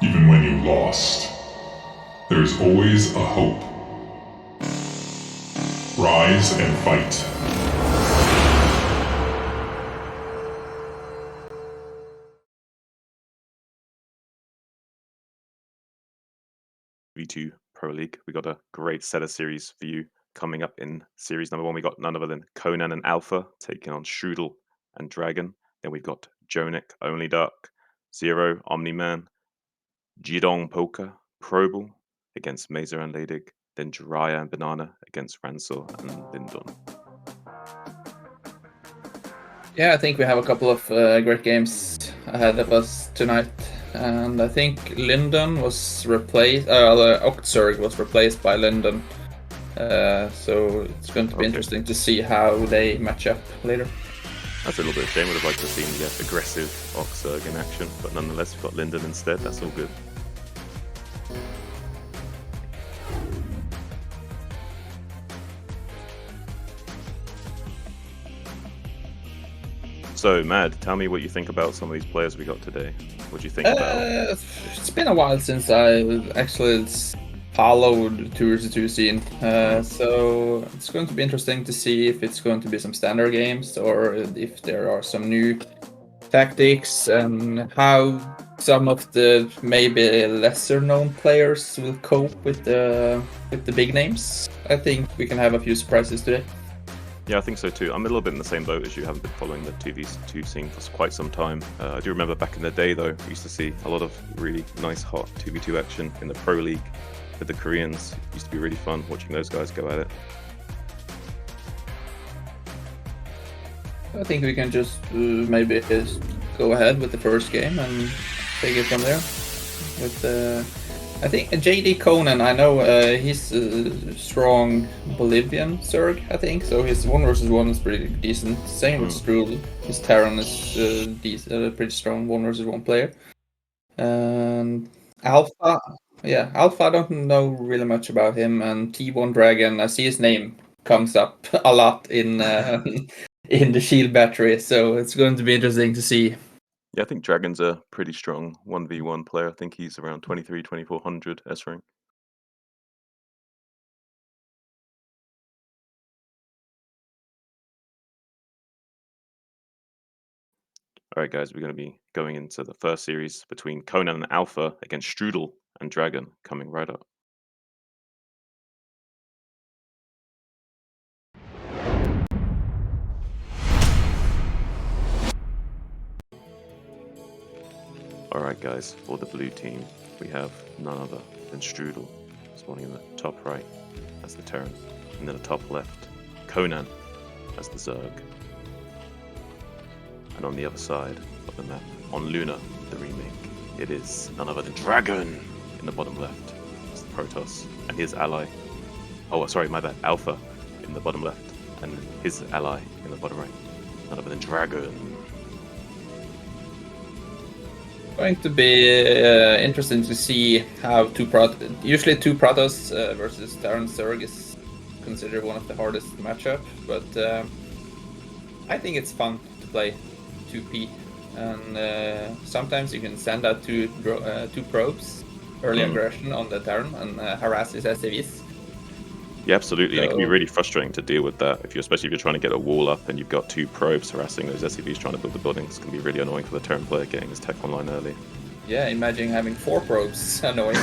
even when you lost. There's always a hope. Rise and fight. V2 Pro League. We got a great set of series for you coming up in series number 1. We got none other than Conan and Alpha taking on Strudel and Dragon. Then we've got Jonik, Only Dark, Zero, Omni-Man, Jidong Poker, Probel against Mazer and Ledig, then Jiraiya and Banana against Ransor and Lindon. Yeah, I think we have a couple of great games ahead of us tonight. And I think Lindon was replaced, Oxurg was replaced by Lindon. So it's going to be interesting to see how they match up later. That's a little bit of a shame. Would have liked to see the aggressive Oxurg in action, but nonetheless, we've got Lindon instead. That's all good. So, Mad, tell me what you think about some of these players we got today. What do you think about? It's been a while since I actually followed 2v2 scene, so it's going to be interesting to see if it's going to be some standard games or if there are some new tactics and how some of the maybe lesser known players will cope with the big names. I think we can have a few surprises today. Yeah, I think so too. I'm a little bit in the same boat as you. Haven't been following the 2v2 scene for quite some time. I do remember back in the day, though, we used to see a lot of really nice, hot 2v2 action in the Pro League with the Koreans. It used to be really fun watching those guys go at it. I think we can just maybe go ahead with the first game and take it from there. With I think JDConan, I know he's a strong Bolivian Zerg, I think, so his 1 versus 1 is pretty decent. Same with Strudel. His Terran is a pretty strong 1 versus 1 player. And Alpha, Alpha, I don't know really much about him. And T1DragOn, I see his name comes up a lot in in the shield battery, so it's going to be interesting to see. Yeah, I think Dragon's a pretty strong 1v1 player. I think he's around 23, 2400 S rank. Alright guys, we're going to be going into the first series between Conan and Alpha against Strudel and Dragon, coming right up. Alright guys, for the blue team, we have none other than Strudel, spawning in the top right as the Terran, and in the top left, Conan as the Zerg. And on the other side of the map, on Luna, the remake, it is none other than Dragon in the bottom left. It's the Protoss, and his ally, oh sorry, my bad, Alpha in the bottom left, and his ally in the bottom right. None other than Dragon. Going to be interesting to see how usually two Protoss versus Terran Zerg is considered one of the hardest matchup, but I think it's fun to play 2P, and sometimes you can send out two probes, early aggression on the Terran and harass his SCVs. Yeah, absolutely. And it can be really frustrating to deal with that, especially if you're trying to get a wall up and you've got two probes harassing those SCVs trying to build the buildings. It can be really annoying for the Terran player getting his tech online early. Yeah, imagine having 4 probes. Annoying.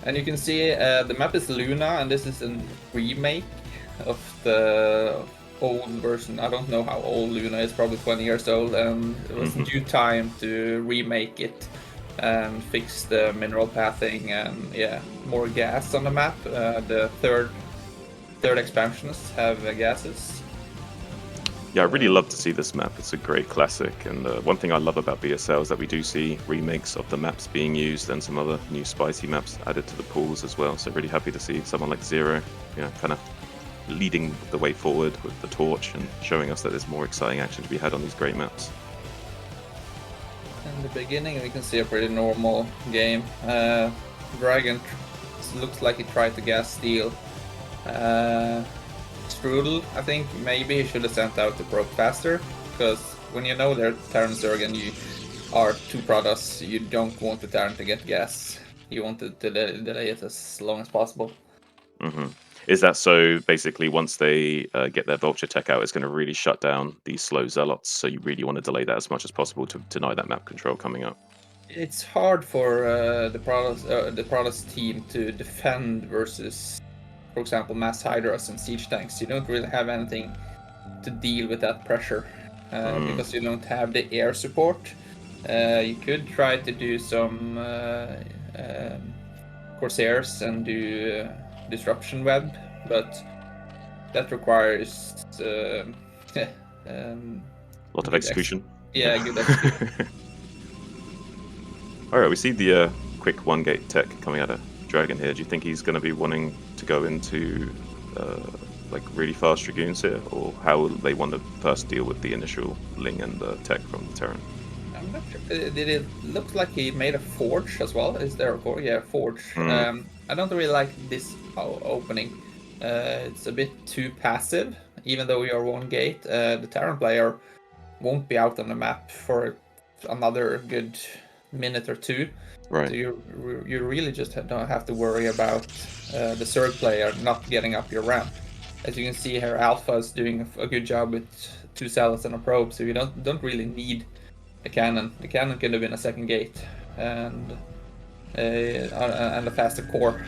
And you can see the map is Luna, and this is a remake of the old version. I don't know how old Luna is, probably 20 years old, and it was due time to remake it and fix the mineral pathing and more gas on the map. The third expansions have gases. Yeah, I really love to see this map. It's a great classic, and one thing I love about BSL is that we do see remakes of the maps being used and some other new spicy maps added to the pools as well. So really happy to see someone like Zero, kind of leading the way forward with the torch and showing us that there's more exciting action to be had on these great maps. In the beginning, we can see a pretty normal game. Dragon looks like he tried to gas steal. Strudel, I think maybe he should have sent out the probe faster, because when you know they're Terran Zerg and are two products. You don't want the Terran to get gas. You want to delay it as long as possible. Is that so? Basically, once they get their vulture tech out, it's going to really shut down these slow zealots. So you really want to delay that as much as possible to deny that map control coming up. It's hard for the products team to defend versus, for example, mass hydras and siege tanks. You don't really have anything to deal with that pressure because you don't have the air support. You could try to do some Corsairs and do disruption web, but that requires a lot of execution. Good execution. All right, we see the quick one-gate tech coming out of Dragon here. Do you think he's going to be wanting to go into like really fast Dragoons here, or how will they want to first deal with the initial Ling and the tech from the Terran? I'm not sure. Did it look like he made a forge as well? Is there a forge? Yeah, forge. I don't really like this opening. It's a bit too passive. Even though we are one gate, the Terran player won't be out on the map for another good minute or two. Right. So you really just don't have to worry about the Zerg player not getting up your ramp. As you can see here, Alpha is doing a good job with 2 zealots and a probe, so you don't really need a cannon. The cannon can have been a second gate and a faster core.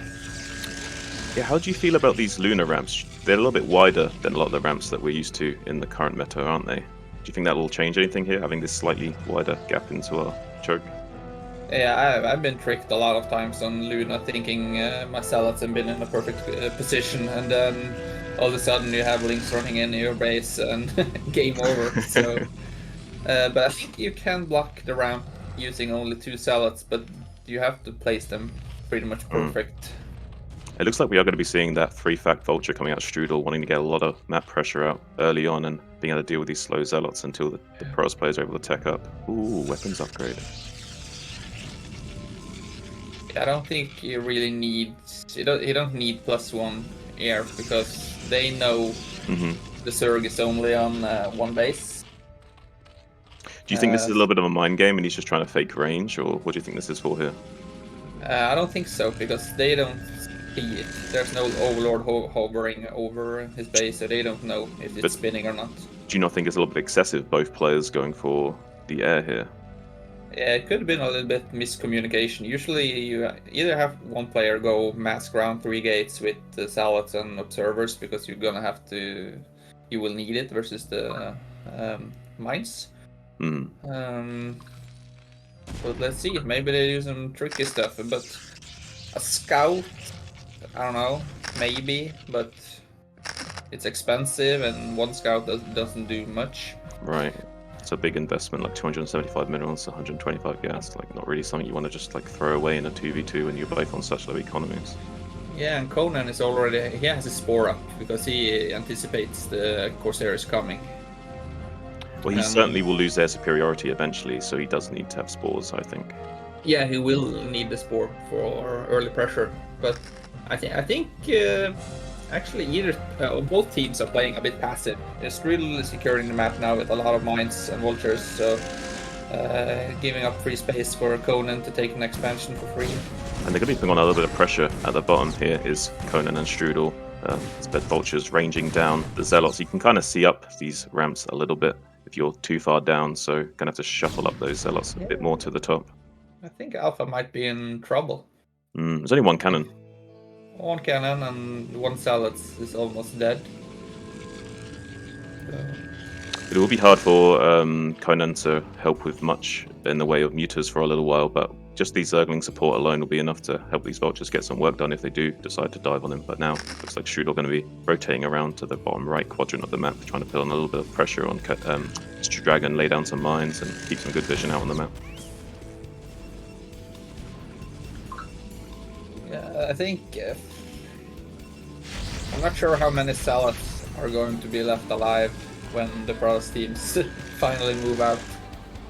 Yeah, how do you feel about these lunar ramps? They're a little bit wider than a lot of the ramps that we're used to in the current meta, aren't they? Do you think that will change anything here, having this slightly wider gap into our choke? Yeah, I've been tricked a lot of times on Luna, thinking my zealots have been in a perfect position, and then all of a sudden you have links running in your base and game over. So, but I think you can block the ramp using only 2 zealots, but you have to place them pretty much perfect. It looks like we are going to be seeing that 3-fact vulture coming out of Strudel, wanting to get a lot of map pressure out early on and being able to deal with these slow zealots until the pros players are able to tech up. Ooh, weapons upgrade. I don't think you really need. You don't need +1 air because they know the Zerg is only on 1 base. Do you think this is a little bit of a mind game and he's just trying to fake range, or what do you think this is for here? I don't think so, because they don't see it. There's no Overlord hovering over his base, so they don't know if it's spinning or not. Do you not think it's a little bit excessive, both players going for the air here? Yeah, it could have been a little bit miscommunication. Usually you either have one player go mask around 3 gates with the zealots and observers, because you're gonna have to, you will need it, versus the mines. But let's see, maybe they do some tricky stuff, but a scout, I don't know, maybe, but it's expensive and 1 scout doesn't do much. Right. It's a big investment, like 275 minerals, 125 gas, like not really something you want to just like throw away in a 2v2 when you're both on such low economies. Yeah, and Conan is already, he has his spore up because he anticipates the Corsairs coming. Well, he certainly will lose their superiority eventually, so he does need to have spores, I think. Yeah, he will need the spore for early pressure, but I think actually both teams are playing a bit passive. Strudel is securing the map now with a lot of mines and vultures, so giving up free space for Conan to take an expansion for free. And they're going to be putting on a little bit of pressure at the bottom here is Conan and Strudel. It's bed vultures ranging down the zealots. You can kind of see up these ramps a little bit if you're too far down, so going to have to shuffle up those zealots a bit more to the top. I think Alpha might be in trouble. There's only 1 cannon. 1 cannon and 1 zealot is almost dead. It will be hard for Conan to help with much in the way of mutas for a little while, but just these Zergling support alone will be enough to help these vultures get some work done if they do decide to dive on him. But now, looks like Strudel going to be rotating around to the bottom right quadrant of the map, trying to put on a little bit of pressure on ZZZero, lay down some mines, and keep some good vision out on the map. Yeah, I think I'm not sure how many zealots are going to be left alive when the Pros teams finally move out.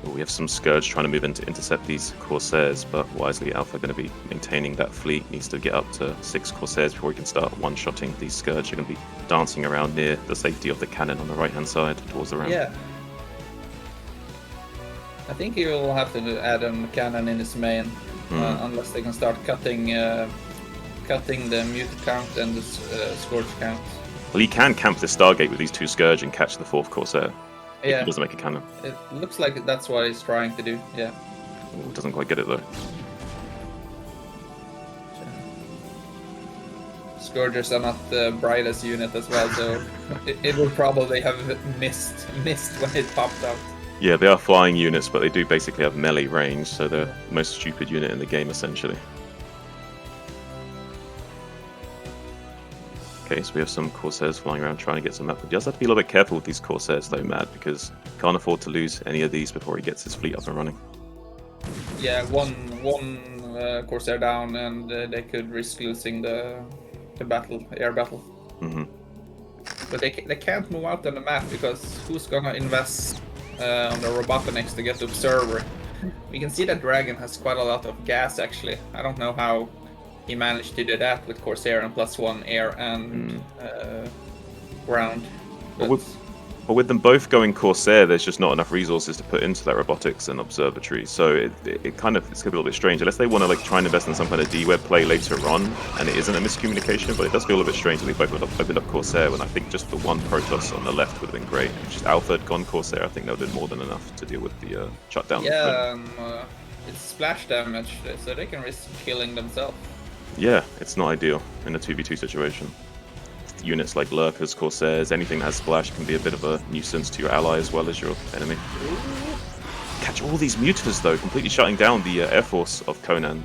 Well, we have some Scourge trying to move in to intercept these Corsairs, but wisely Alpha going to be maintaining that fleet. Needs to get up to 6 Corsairs before we can start one-shotting these Scourge. They're going to be dancing around near the safety of the cannon on the right-hand side towards the ramp. Yeah. I think he will have to add a cannon in his main, unless they can start cutting the muted count and the scourge count. Well, he can camp the Stargate with these 2 Scourge and catch the 4th Corsair. If he doesn't make a cannon. It looks like that's what he's trying to do, yeah. Ooh, doesn't quite get it though. Scourgers are not the brightest unit as well, so it would probably have missed when it popped out. Yeah, they are flying units, but they do basically have melee range, so they're the most stupid unit in the game essentially. Okay, so we have some Corsairs flying around trying to get some map. He does have to be a little bit careful with these Corsairs though, Mad, because he can't afford to lose any of these before he gets his fleet up and running. Yeah, one Corsair down, and they could risk losing the battle, air battle. But they can't move out on the map, because who's gonna invest on the Robotics to get the observer? We can see that Dragon has quite a lot of gas actually. I don't know how he managed to do that with Corsair and +1 air and ground. But with them both going Corsair, there's just not enough resources to put into that robotics and observatory. So it's gonna be a little bit strange unless they want to like try and invest in some kind of D-web play later on, and it isn't a miscommunication. But it does feel a little bit strange that they both opened up Corsair when I think just the one Protoss on the left would have been great. If just Alpha had gone Corsair, I think that would have been more than enough to deal with the shutdown. Yeah, it's splash damage, so they can risk killing themselves. Yeah, it's not ideal in a 2v2 situation. Units like Lurkers, Corsairs, anything that has splash can be a bit of a nuisance to your ally as well as your enemy. Catch all these Mutas though, completely shutting down the Air Force of Conan.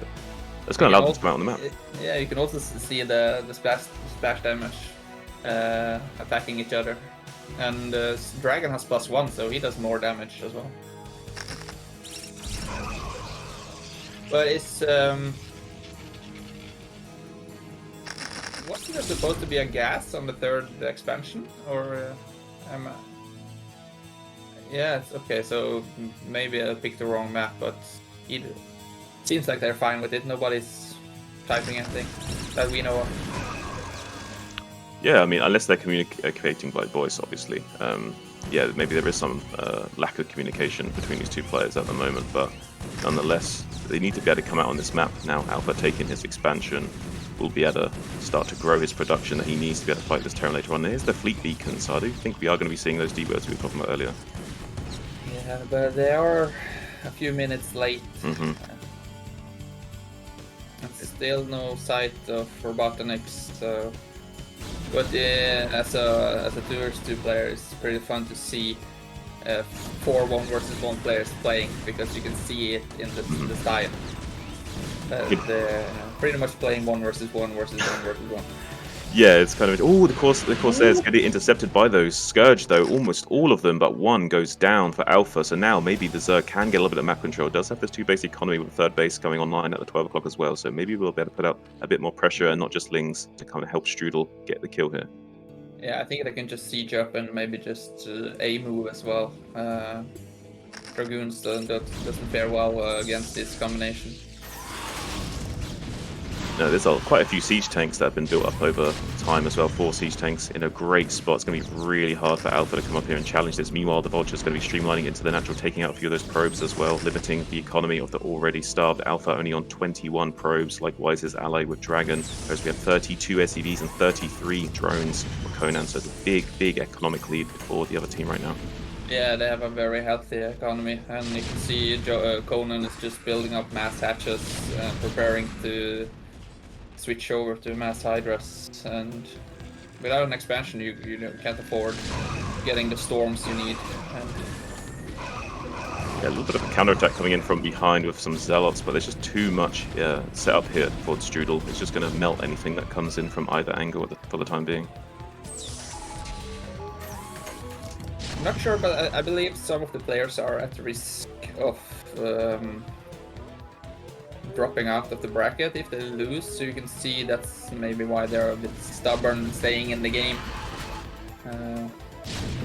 That's going to allow them to come out on the map. Yeah, you can also see the splash damage attacking each other. And Dragon has +1, so he does more damage as well. But it's... wasn't there supposed to be a gas on the 3rd expansion? Or yeah, it's okay, so maybe I picked the wrong map, but it seems like they're fine with it. Nobody's typing anything that we know of. Yeah, I mean, unless they're communicating by voice, obviously. Yeah, maybe there is some lack of communication between these 2 players at the moment, but nonetheless, they need to be able to come out on this map now. Alpha taking his expansion will be able to start to grow his production that he needs to be able to fight this Terran later on. There's the fleet beacons, so I do think we are going to be seeing those D-words we were talking about earlier. Yeah, but they are a few minutes late. And still no sight of Robotics, so... But as a 2v2 player, it's pretty fun to see 4 1v1 players playing, because you can see it in the style. Pretty much playing 1v1 versus 1v1. Yeah, it's kind of... Oh, the Corsairs get intercepted by those Scourge, though. Almost all of them, but one goes down for Alpha. So now maybe the Zerg can get a little bit of map control. It does have this 2-base economy with the 3rd base going online at the 12 o'clock as well. So maybe we'll be able to put out a bit more pressure and not just Lings to kind of help Strudel get the kill here. Yeah, I think they can just siege up and maybe just A move as well. Dragoons doesn't fare well against this combination. No, there's quite a few siege tanks that have been built up over time as well. 4 siege tanks in a great spot. It's going to be really hard for Alpha to come up here and challenge this. Meanwhile, the Vulture's going to be streamlining into the natural, taking out a few of those probes as well, limiting the economy of the already starved Alpha, only on 21 probes. Likewise, his ally with Dragon, whereas we have 32 SCVs and 33 drones for Conan. So it's a big economic lead for the other team right now. Yeah, they have a very healthy economy, and you can see Conan is just building up mass hatches and preparing to switch over to mass hydras, and without an expansion you can't afford getting the storms you need. And yeah, a little bit of a counterattack coming in from behind with some zealots, but there's just too much set up here for Strudel. It's just going to melt anything that comes in from either angle for the time being. I'm not sure, but I believe some of the players are at risk of dropping out of the bracket if they lose, so you can see that's maybe why they're a bit stubborn staying in the game.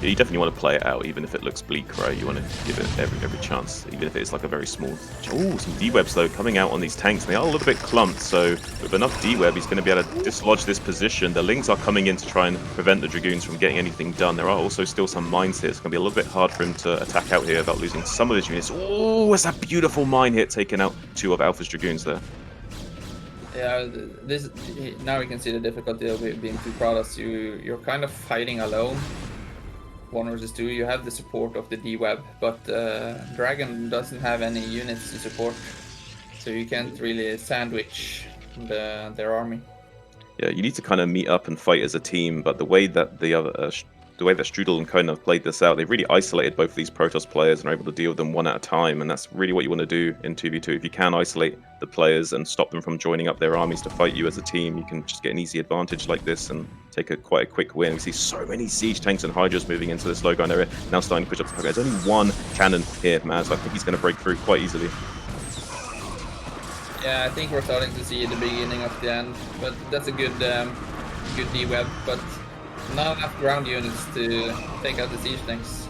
You definitely want to play it out, even if it looks bleak, right? You want to give it every chance, even if it's like a very small. Oh, some D-webs though coming out on these tanks. They are a little bit clumped, so with enough D-web, he's going to be able to dislodge this position. The Lings are coming in to try and prevent the Dragoons from getting anything done. There are also still some mines here. It's going to be a little bit hard for him to attack out here without losing some of his units. Oh, it's a beautiful mine hit taking out 2 of Alpha's Dragoons there. Yeah, this now you can see the difficulty of it being 2 products. You're kind of fighting alone. 1 versus 2, you have the support of the D-web, but Dragon doesn't have any units to support, so you can't really sandwich their army. Yeah, you need to kind of meet up and fight as a team, but the way that the way that Strudel and Conan have played this out, they've really isolated both of these Protoss players and are able to deal with them one at a time, and that's really what you want to do in 2v2. If you can isolate the players and stop them from joining up their armies to fight you as a team, you can just get an easy advantage like this and take quite a quick win. We see so many siege tanks and hydras moving into this low ground area, now starting to push up the target. There's only 1 cannon here, man, so I think he's going to break through quite easily. Yeah, I think we're starting to see the beginning of the end, but that's a good D-web, but not enough ground units to take out the siege tanks.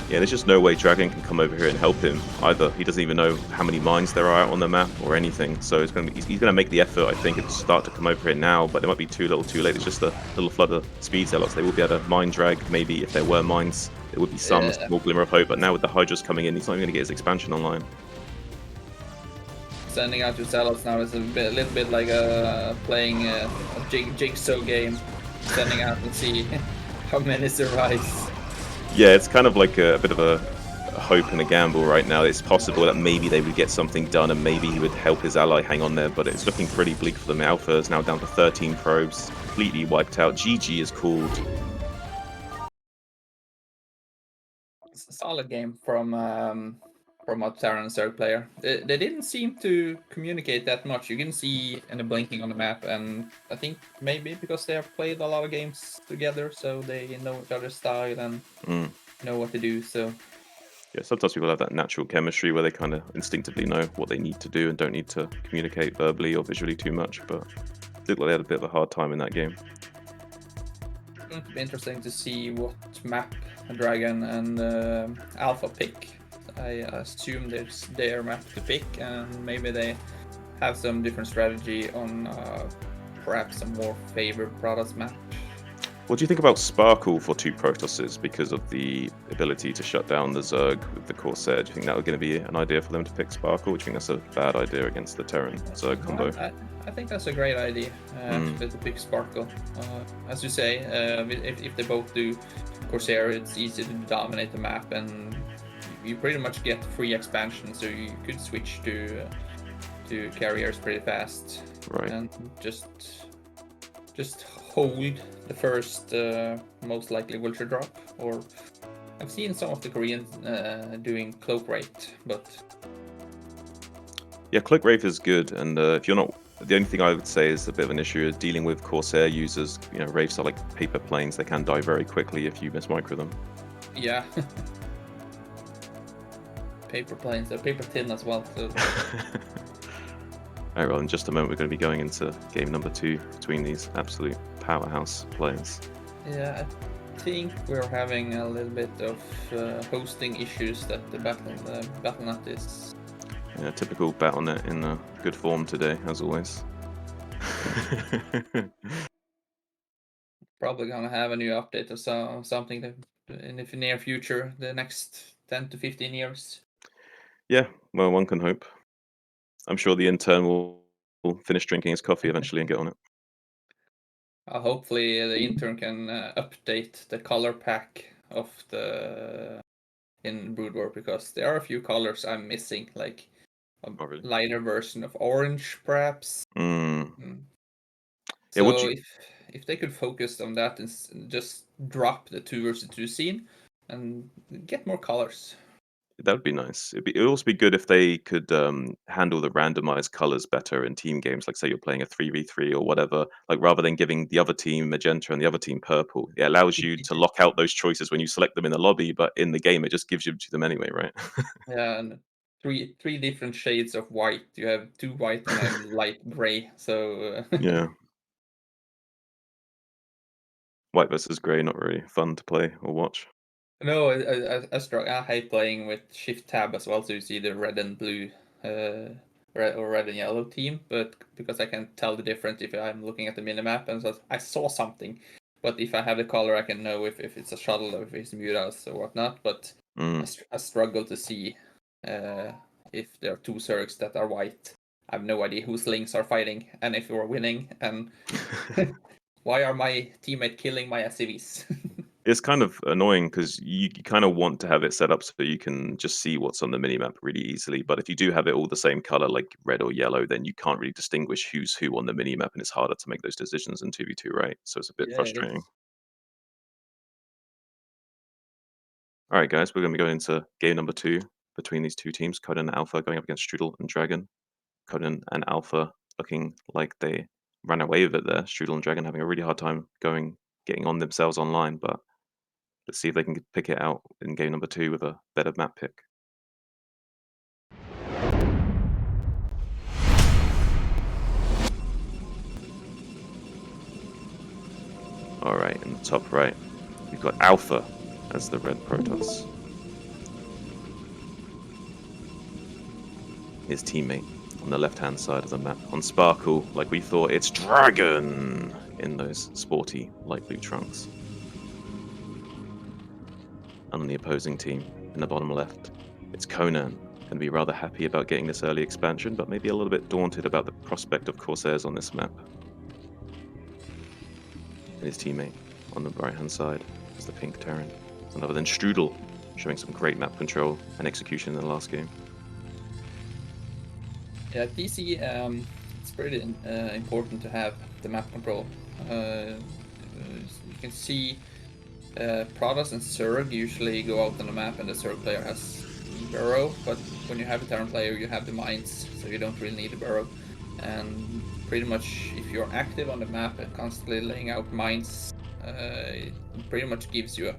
Yeah, there's just no way Dragon can come over here and help him either. He doesn't even know how many mines there are out on the map or anything, so he's going to make the effort, I think, and start to come over here now, but it might be too little too late. It's just a little flood of speed zealots. They will be able to mine drag, maybe if there were mines. There would be some small glimmer of hope, but now with the hydras coming in, he's not even going to get his expansion online. Sending out your zealots now is a little bit like playing a jigsaw game. Sending out and see how many survives. Yeah, it's kind of like a bit of a hope and a gamble right now. It's possible that maybe they would get something done and maybe he would help his ally hang on there, but it's looking pretty bleak for them. Alpha is now down to 13 probes, completely wiped out. GG is called. It's a solid game from a Terran third player. They didn't seem to communicate that much. You can see any blinking on the map, and I think maybe because they have played a lot of games together, so they know each other's style and know what to do. So yeah, sometimes people have that natural chemistry where they kind of instinctively know what they need to do and don't need to communicate verbally or visually too much, but it looked like they had a bit of a hard time in that game. it's going to be interesting to see what map Dragon and Alpha pick. I assume it's their map to pick, and maybe they have some different strategy on perhaps a more favored Protoss map. What do you think about Sparkle for 2 Protosses because of the ability to shut down the Zerg with the Corsair? Do you think that was going to be an idea for them to pick Sparkle? Or do you think that's a bad idea against the Terran Zerg combo? I think that's a great idea to pick Sparkle. As you say, if they both do Corsair, it's easy to dominate the map, and you pretty much get free expansion, so you could switch to carriers pretty fast, right? And just hold the first most likely vulture drop. Or I've seen some of the Koreans doing Cloak Wraith, but yeah, Cloak Wraith is good, and if you're not, the only thing I would say is a bit of an issue is dealing with Corsair users. You know, Wraiths are like paper planes; they can die very quickly if you mismicro them. Yeah. Paper planes, they're paper thin as well. So. Alright, well, in just a moment, we're going to be going into game number 2 between these absolute powerhouse players. Yeah, I think we're having a little bit of hosting issues that the Battle.net is. Yeah, typical Battle.net in good form today, as always. Probably gonna have a new update or something in the near future, the next 10 to 15 years. Yeah, well, one can hope. I'm sure the intern will finish drinking his coffee eventually and get on it. Hopefully the intern can update the color pack of in BroodWar, because there are a few colors I'm missing, like a lighter version of orange, perhaps. So yeah, if they could focus on that and just drop the 2 versus 2 scene and get more colors. That would be nice. It would also be good if they could handle the randomized colors better in team games. Like, say you're playing a 3v3 or whatever. Like, rather than giving the other team magenta and the other team purple, it allows you to lock out those choices when you select them in the lobby. But in the game, it just gives you to them anyway, right? Yeah, and three different shades of white. You have 2 white and a light gray. So yeah. White versus grey, not really fun to play or watch. No, I hate playing with Shift Tab as well, so you see the red and blue, red and yellow team. But because I can tell the difference if I'm looking at the minimap, and so I saw something. But if I have the color, I can know if it's a shuttle or if it's mutas or whatnot. But I struggle to see if there are two Zergs that are white. I have no idea whose links are fighting and if we're winning, and why are my teammate killing my SCVs? It's kind of annoying because you kind of want to have it set up so you can just see what's on the minimap really easily. But if you do have it all the same color, like red or yellow, then you can't really distinguish who's who on the minimap, and it's harder to make those decisions in 2v2, right? So it's a bit Yeah, it frustrating. is. All right, guys, we're going to be going into game number 2 between these two teams, Conan and Alpha going up against Strudel and Dragon. Conan and Alpha looking like they ran away with it there. Strudel and Dragon having a really hard time getting on themselves online, but let's see if they can pick it out in game number 2 with a better map pick. All right, in the top right, we've got Alpha as the red Protoss. His teammate on the left-hand side of the map. On Sparkle, like we thought, it's Dragon in those sporty light blue trunks. And on the opposing team, in the bottom left, it's Conan. Going to be rather happy about getting this early expansion, but maybe a little bit daunted about the prospect of Corsairs on this map. And his teammate on the right-hand side is the pink Terran. None other than Strudel, showing some great map control and execution in the last game. Yeah, DC, it's pretty important to have the map control. You can see Protoss and Zerg usually go out on the map and the Zerg player has burrow, but when you have a Terran player you have the mines, so you don't really need a burrow. And pretty much if you're active on the map and constantly laying out mines, it pretty much gives you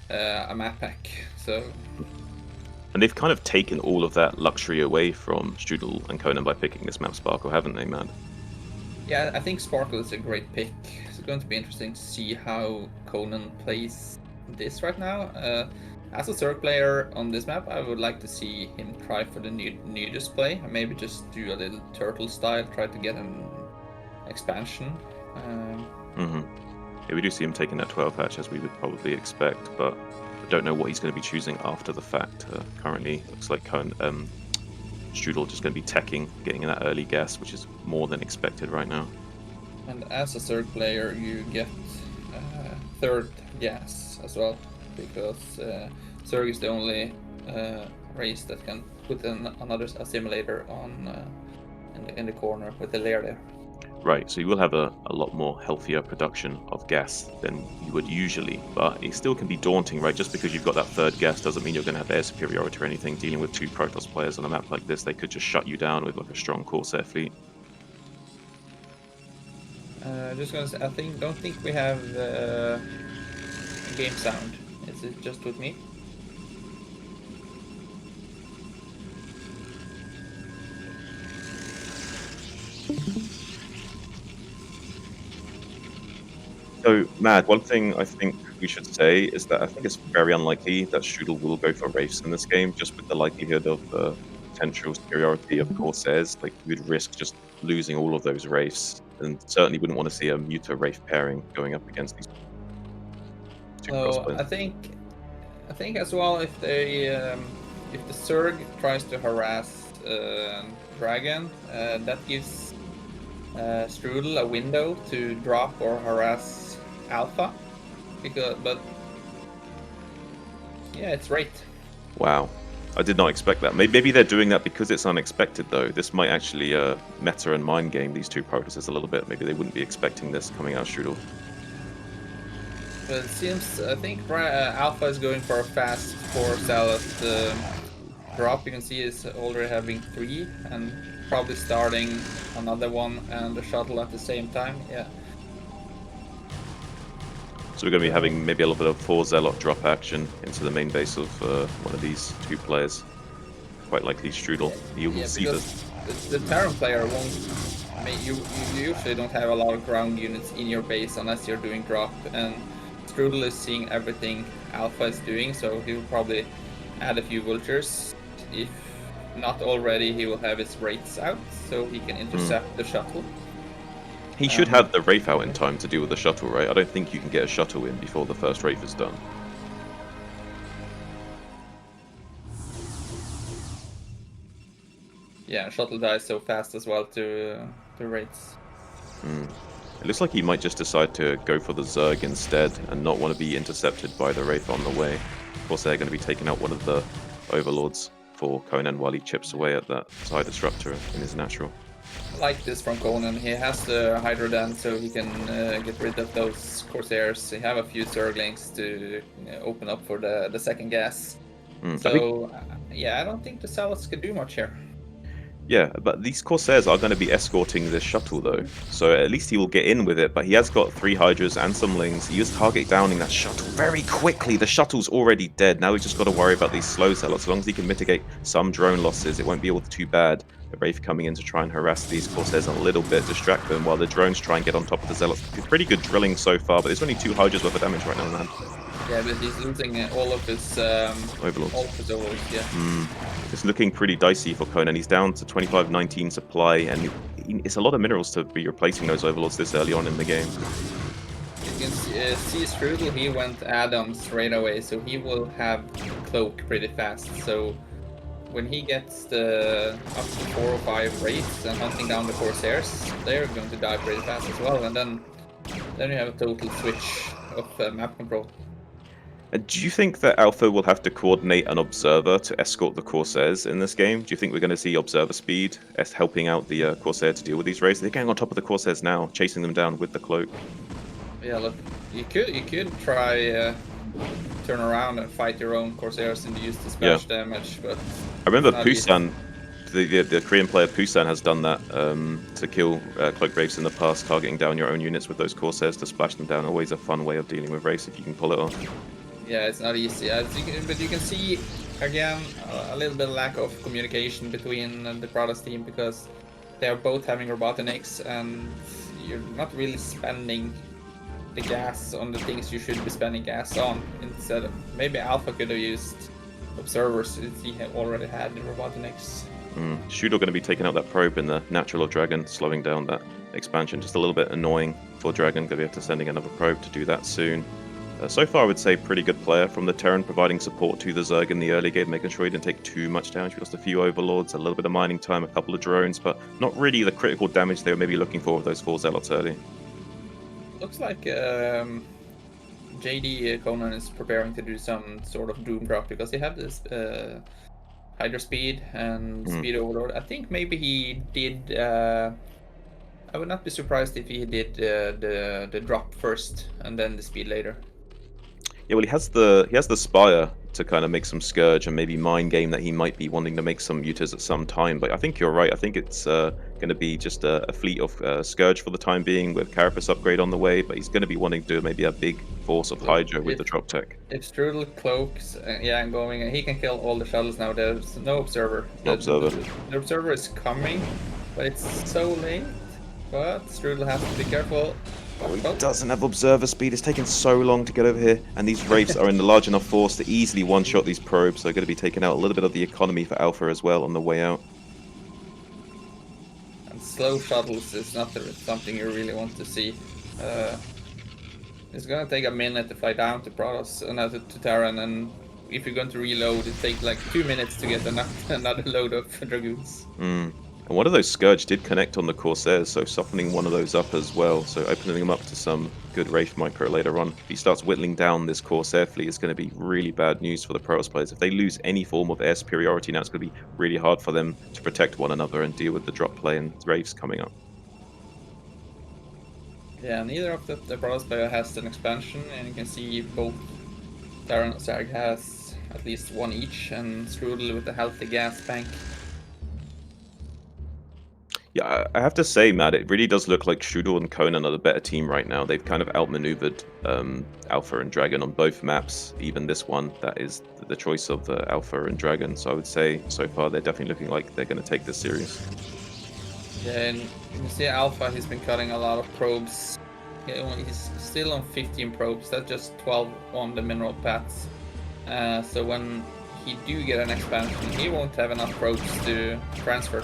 a map pack. So. And they've kind of taken all of that luxury away from Strudel and Conan by picking this map Sparkle, haven't they, Mad? Yeah, I think Sparkle is a great pick. It's going to be interesting to see how Conan plays this right now. As a Zerg player on this map, I would like to see him try for the nudist play, and maybe just do a little turtle style, try to get an expansion. Yeah, we do see him taking that 12 hatch as we would probably expect, but I don't know what he's going to be choosing after the fact. Currently, looks like Strudel just going to be teching, getting that early guess, which is more than expected right now. And as a Zerg player, you get third gas as well, because Zerg is the only race that can put another assimilator on in the corner with the layer there. Right, so you will have a lot more healthier production of gas than you would usually, but it still can be daunting, right? Just because you've got that third gas doesn't mean you're going to have air superiority or anything. Dealing with two Protoss players on a map like this, they could just shut you down with like a strong Corsair fleet. Just gonna say, don't think we have game sound. Is it just with me? So, Mad, one thing I think we should say is that I think it's very unlikely that Strudel will go for Wraiths in this game, just with the likelihood of the potential superiority of Corsairs. Like, you would risk just losing all of those Wraiths, and certainly wouldn't want to see a Muta Wraith pairing going up against these two So I think as well, if the Zerg tries to harass Dragon, that gives Strudel a window to drop or harass Alpha, but yeah, it's right. Wow. I did not expect that. Maybe they're doing that because it's unexpected, though. This might actually meta and mind game these two Protosses a little bit. Maybe they wouldn't be expecting this coming out of Strudel. But it seems, I think Alpha is going for a fast 4 Zealot drop. You can see it's already having 3 and probably starting another one and a shuttle at the same time. Yeah. So we're going to be having maybe a little bit of 4 Zealot drop action into the main base of one of these two players. Quite likely Strudel. You will see this. the Terran player won't. I mean, you usually don't have a lot of ground units in your base unless you're doing drop, and Strudel is seeing everything Alpha is doing, so he will probably add a few vultures. If not already, he will have his wraiths out, so he can intercept the shuttle. He should have the Wraith out in time to deal with the shuttle, right? I don't think you can get a shuttle in before the first Wraith is done. Yeah, shuttle dies so fast as well to Wraiths. It looks like he might just decide to go for the Zerg instead and not want to be intercepted by the Wraith on the way. Of course, they're going to be taking out one of the Overlords for Conan while he chips away at that Side Disruptor in his natural. I like this from Conan. He has the Hydro Den, so he can get rid of those Corsairs. He have a few Zerglings to open up for the second gas. So, yeah, I don't think the Zealots could do much here. Yeah, but these Corsairs are going to be escorting this shuttle, though. So at least he will get in with it, but he has got 3 Hydras and some Lings. He is target downing that shuttle very quickly. The shuttle's already dead. Now he's just got to worry about these slow Zealots. As long as he can mitigate some drone losses, it won't be all too bad. The Wraith coming in to try and harass these Corsairs a little bit, distract them, while the drones try and get on top of the Zealots. Pretty good drilling so far, but there's only 2 Hydras worth of damage right now, man. Yeah, but he's losing all of his Overlords. All of his overlords, yeah. It's looking pretty dicey for Conan. He's down to 25-19 supply, and it's a lot of minerals to be replacing those Overlords this early on in the game. You can see Strudel, he went Adams right away, so he will have Cloak pretty fast. So when he gets the up to 4 or 5 Wraiths and hunting down the Corsairs, they're going to die pretty fast as well, and then you have a total switch of map control. Do you think that Alpha will have to coordinate an Observer to escort the Corsairs in this game? Do you think we're going to see Observer speed as helping out the Corsair to deal with these raids? They're getting on top of the Corsairs now, chasing them down with the Cloak. Yeah, look, you could try turn around and fight your own Corsairs and use the splash damage, but I remember Pusan, the Korean player Pusan has done that to kill Cloak Wraiths in the past, targeting down your own units with those Corsairs to splash them down. Always a fun way of dealing with Wraiths if you can pull it off. Yeah, it's not easy, but you can see, again, a little bit of lack of communication between the Kratos team, because they are both having Robotniks, and you're not really spending the gas on the things you should be spending gas on. Instead of, maybe Alpha could have used Observers if he already had the Robotniks. Strudel going to be taking out that probe in the natural of Dragon, slowing down that expansion. Just a little bit annoying for Dragon, going to be able to sending another probe to do that soon. So far, I would say pretty good player from the Terran, providing support to the Zerg in the early game, making sure he didn't take too much damage. We lost a few Overlords, a little bit of mining time, a couple of drones, but not really the critical damage they were maybe looking for with those 4 Zealots early. Looks like JDConan is preparing to do some sort of Doom drop, because they have this Hydra Speed and Speed Overlord. I think maybe he did... I would not be surprised if he did the drop first and then the speed later. Yeah, well, he has the Spire to kind of make some Scourge and maybe mind game that he might be wanting to make some mutas at some time. But I think you're right. I think it's going to be just a fleet of Scourge for the time being with Carapace upgrade on the way. But he's going to be wanting to do maybe a big force of Hydra with the drop tech. If Strudel cloaks, I'm going, he can kill all the shuttles now. There's no Observer. No Observer. The Observer is coming, but it's so late. But Strudel has to be careful. Oh, he doesn't have Observer speed. It's taken so long to get over here. And these Wraiths are in the large enough force to easily one-shot these probes. So they're going to be taking out a little bit of the economy for Alpha as well on the way out. And slow shuttles is not something you really want to see. It's going to take a minute to fly down to Protoss and to Terran. And if you're going to reload, it takes like 2 minutes to get another load of Dragoons. And one of those Scourge did connect on the Corsairs, so softening one of those up as well, so opening them up to some good Wraith micro later on. If he starts whittling down this Corsair fleet, it's going to be really bad news for the Protoss players. If they lose any form of air superiority now, it's going to be really hard for them to protect one another and deal with the drop play and Wraiths coming up. Yeah, neither of the Protoss player has an expansion, and you can see both Terran and Zerg has at least one each, and Strudel with a healthy gas bank. Yeah, I have to say, Matt, it really does look like Strudel and Conan are the better team right now. They've kind of outmaneuvered Alpha and Dragon on both maps. Even this one, that is the choice of Alpha and Dragon. So I would say, so far, they're definitely looking like they're going to take this series. Yeah, and you see Alpha, he's been cutting a lot of probes. Yeah, he's still on 15 probes. That's just 12 on the mineral paths. So when he do get an expansion, he won't have enough probes to transfer.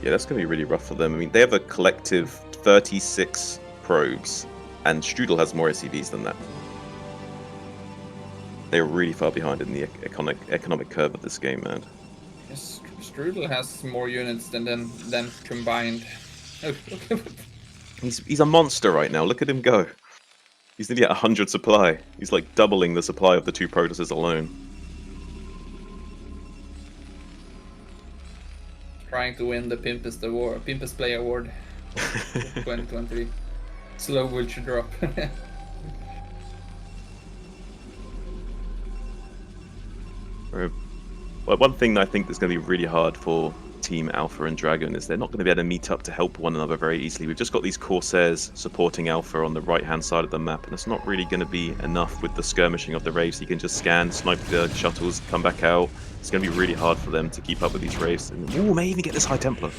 Yeah, that's going to be really rough for them. I mean, they have a collective 36 probes, and Strudel has more SCVs than that. They're really far behind in the economic curve of this game, man. Yes, Strudel has more units than them combined. Oh, He's a monster right now. Look at him go. He's nearly at 100 supply. He's like doubling the supply of the two Protosses alone. Trying to win the Pimpest Play Award 2023. Slow Vulture drop. Well, one thing that I think that's going to be really hard for Team Alpha and Dragon is they're not going to be able to meet up to help one another very easily. We've just got these Corsairs supporting Alpha on the right-hand side of the map, and it's not really going to be enough with the skirmishing of the Wraiths. You can just scan, snipe the shuttles, come back out. It's going to be really hard for them to keep up with these Wraiths. And ooh, may even get this High Templar.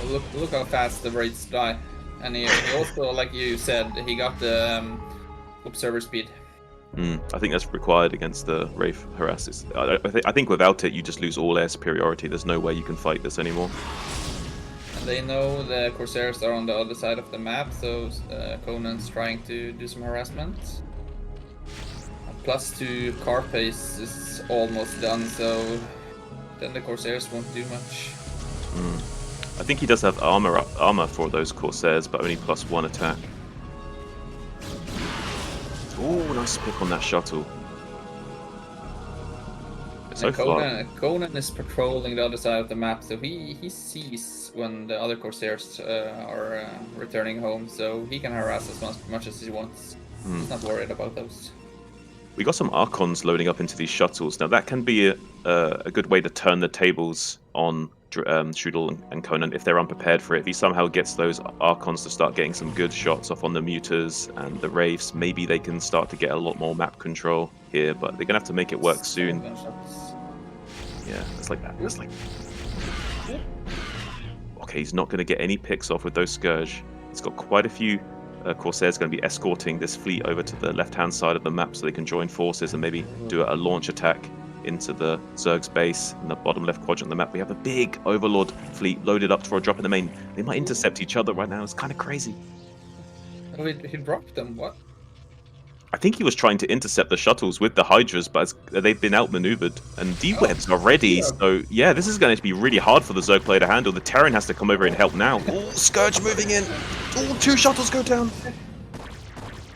Look how fast the Wraiths die. And he also, like you said, he got the observer speed. I think that's required against the Wraith harasses. I think without it, you just lose all air superiority. There's no way you can fight this anymore. And they know the Corsairs are on the other side of the map, so Conan's trying to do some harassment. +2 car pace is almost done, so then the Corsairs won't do much. I think he does have armor for those Corsairs, but only +1 attack. Oh, nice pick on that shuttle. So Conan is patrolling the other side of the map, so he sees when the other Corsairs are returning home, so he can harass as much as he wants. He's not worried about those. We got some Archons loading up into these shuttles. Now that can be a good way to turn the tables on Strudel and Conan if they're unprepared for it. If he somehow gets those Archons to start getting some good shots off on the Muters and the Wraiths, maybe they can start to get a lot more map control here, but they're going to have to make it work soon. Yeah, it's like that. It's like... Okay, he's not going to get any picks off with those Scourge. He's got quite a few Corsairs going to be escorting this fleet over to the left-hand side of the map so they can join forces and maybe do a launch attack into the Zerg's base in the bottom left quadrant of the map. We have a big Overlord fleet loaded up for a drop in the main. They might intercept each other right now. It's kind of crazy. Oh, he dropped them? What? I think he was trying to intercept the shuttles with the Hydras, but they've been outmaneuvered. And D-Webs are ready, so yeah, this is going to be really hard for the Zerg player to handle. The Terran has to come over and help now. Oh, Scourge moving in. Oh, 2 shuttles go down.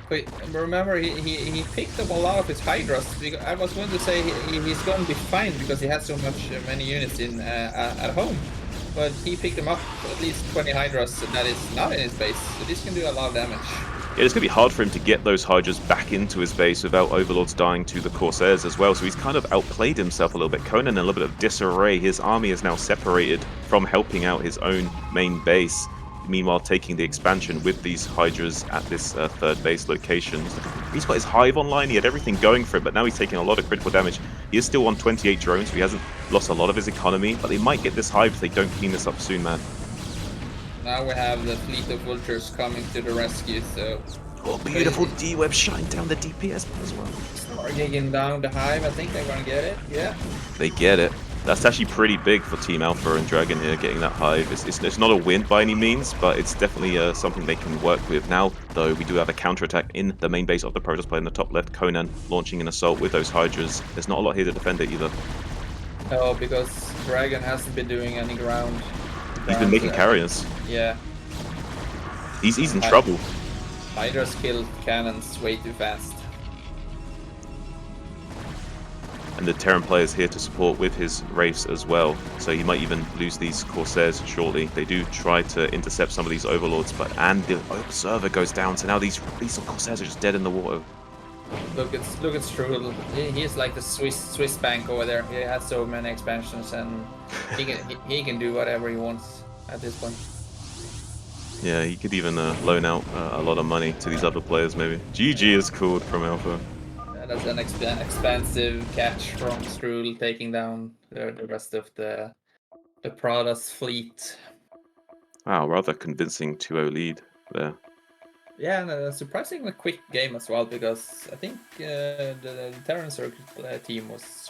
Wait, remember he picked up a lot of his Hydras. I was going to say he's going to be fine because he has so many units in at home. But he picked them up, at least 20 Hydras that is not in his base. So this can do a lot of damage. Yeah, it's going to be hard for him to get those Hydras back into his base without Overlords dying to the Corsairs as well. So he's kind of outplayed himself a little bit. Conan in a little bit of disarray. His army is now separated from helping out his own main base. Meanwhile, taking the expansion with these Hydras at this third base location. He's got his Hive online. He had everything going for it, but now he's taking a lot of critical damage. He is still on 28 drones, so he hasn't lost a lot of his economy. But they might get this Hive if they don't clean this up soon, man. Now we have the fleet of vultures coming to the rescue, so... Oh, beautiful D-Web shutting down the DPS as well. Start getting down the Hive, I think they're gonna get it, yeah. They get it. That's actually pretty big for Team Alpha and Dragon here, getting that Hive. It's not a win by any means, but it's definitely something they can work with. Now, though, we do have a counterattack in the main base of the Protoss player in the top left. Conan launching an assault with those Hydras. There's not a lot here to defend it either. No, because Dragon hasn't been doing any ground. He's been making carriers. Yeah. He's in trouble. Hydra's killed cannons way too fast. And the Terran player is here to support with his Wraiths as well, so he might even lose these Corsairs shortly. They do try to intercept some of these Overlords, and the Observer goes down, so now these Corsairs are just dead in the water. Look at Strudel. He's like the Swiss bank over there. He has so many expansions, and he can do whatever he wants. at this point. Yeah, he could even loan out a lot of money to these other players, maybe. GG is called from Alpha. That's an expansive catch from Strudel, taking down the rest of the Prada's fleet. Wow, rather convincing 2-0 lead there. Yeah, and a surprisingly quick game as well, because I think the Terran Circuit team was